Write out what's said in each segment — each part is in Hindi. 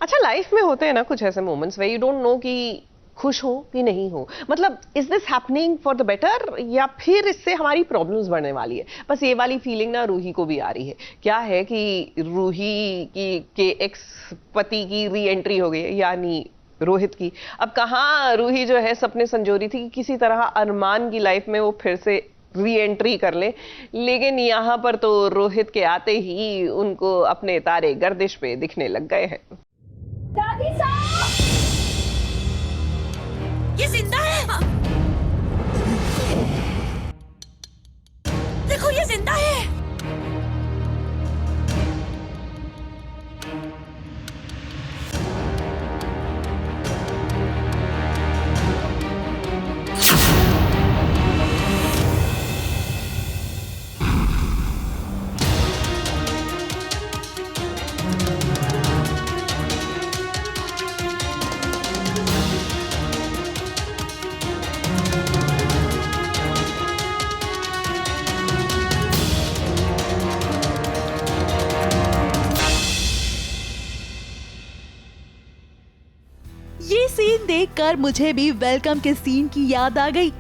अच्छा, लाइफ में होते हैं ना कुछ ऐसे moments way you don't know कि खुश हो कि नहीं हो, मतलब is this happening for the better या फिर इससे हमारी प्रॉब्लम्स बढ़ने वाली है। बस ये वाली फीलिंग ना रूही को भी आ रही है। क्या है कि रूही की के एक्स पति की री एंट्री हो गई है, यानी रोहित की। अब कहाँ रूही जो है सपने संजोरी थी कि किसी तरह अरमान की लाइफ में वो फिर से री एंट्री कर ले, लेकिन यहाँ पर तो रोहित के आते ही उनको अपने तारे गर्दिश पे दिखने लग गए हैं। दादी साहब, ये जिंदा है। देखो ये जिंदा है। ये सीन देखकर मुझे भी वेलकम के सीन की याद आ गई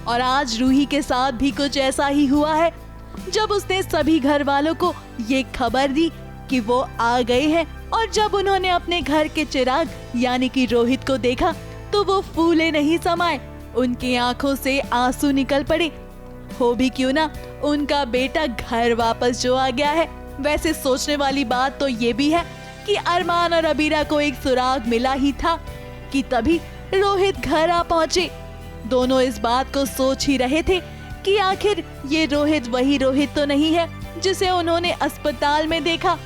और आज रूही के साथ भी कुछ ऐसा ही हुआ है। जब उसने सभी घर वालों को ये खबर दी कि वो आ गए हैं और जब उन्होंने अपने घर के चिराग यानी कि रोहित को देखा तो वो फूले नहीं समाए, उनकी आंखों से आंसू निकल पड़े। हो भी क्यों ना, उनका बेटा घर वापस जो आ गया है। वैसे सोचने वाली बात तो ये भी है कि अरमान और अबीरा को एक सुराग मिला ही था कि तभी रोहित घर आ पहुंचे। दोनों इस बात को सोच ही रहे थे कि आखिर ये रोहित वही रोहित तो नहीं है जिसे उन्होंने अस्पताल में देखा।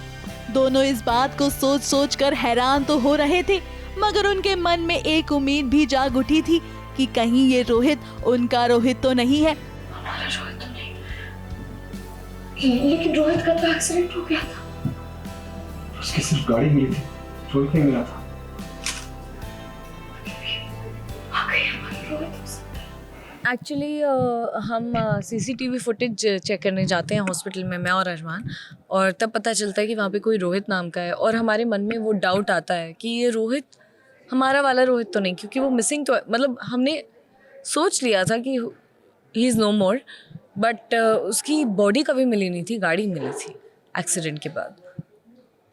दोनों इस बात को सोच सोच कर हैरान तो हो रहे थे, मगर उनके मन में एक उम्मीद भी जाग उठी थी कि कहीं ये रोहित उनका रोहित तो नहीं है। हमारा रोहित तो नहीं, लेकिन रोहित का तो एक्सीडेंट हो गया था। उसकी सिर्फ गाड़ी मिली थी, रोहित नहीं मिला था। एक्चुअली हम सीसीटीवी फुटेज चेक करने जाते हैं हॉस्पिटल में, मैं और अरमान, और तब पता चलता है कि वहाँ पे कोई रोहित नाम का है। और हमारे मन में वो डाउट आता है कि ये रोहित हमारा वाला रोहित तो नहीं, क्योंकि वो मिसिंग तो मतलब हमने सोच लिया था कि he is no more, but उसकी बॉडी कभी मिली नहीं थी, गाड़ी मिली थी एक्सीडेंट के बाद।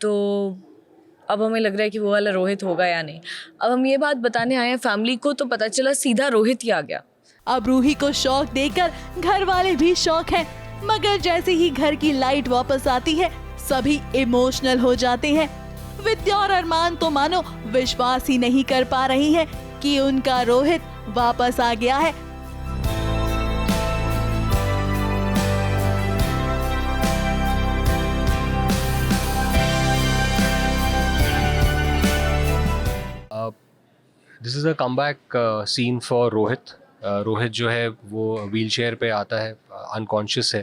तो अब हमें लग रहा है कि वो वाला रोहित होगा या नहीं। अब हम ये बात बताने आए हैं फैमिली को, तो पता चला सीधा रोहित ही आ गया। अब रूही को शौक देकर घर वाले भी शौक हैं, मगर जैसे ही घर की लाइट वापस आती है सभी इमोशनल हो जाते हैं। विद्या और अरमान तो मानो विश्वास ही नहीं कर पा रही हैं कि उनका रोहित वापस आ गया है। This is a comeback scene for Rohit. Rohit जो है वो व्हीलचेयर पे आता है, अनकॉन्शियस है,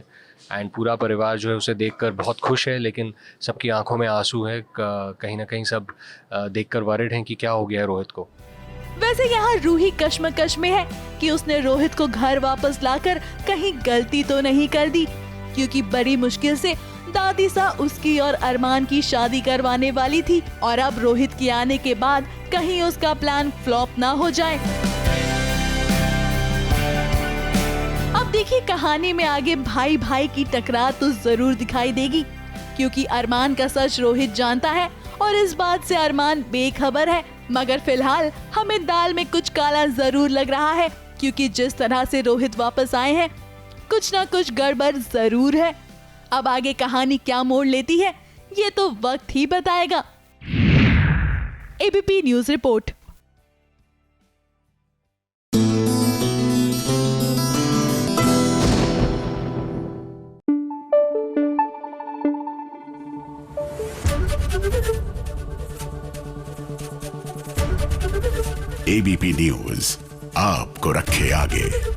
एंड पूरा परिवार जो है उसे देखकर बहुत खुश है, लेकिन सबकी आंखों में आंसू है। कहीं ना कहीं सब देखकर वरिड हैं कि क्या हो गया है रोहित को। वैसे यहाँ रूही कश्मकश में है कि उसने रोहित को घर वापस लाकर कहीं गलती तो नहीं कर दी, क्योंकि बड़ी मुश्किल से दादी सा उसकी और अरमान की शादी करवाने वाली थी, और अब रोहित के आने के बाद कहीं उसका प्लान फ्लॉप ना हो जाए। अब देखिए कहानी में आगे भाई भाई की टकरार तो जरूर दिखाई देगी, क्योंकि अरमान का सच रोहित जानता है और इस बात से अरमान बेखबर है। मगर फिलहाल हमें दाल में कुछ काला जरूर लग रहा है, क्योंकि जिस तरह से रोहित वापस आए हैं कुछ ना कुछ गड़बड़ जरूर है। अब आगे कहानी क्या मोड़ लेती है ये तो वक्त ही बताएगा। ABP news report. ABP news आपको रखे आगे।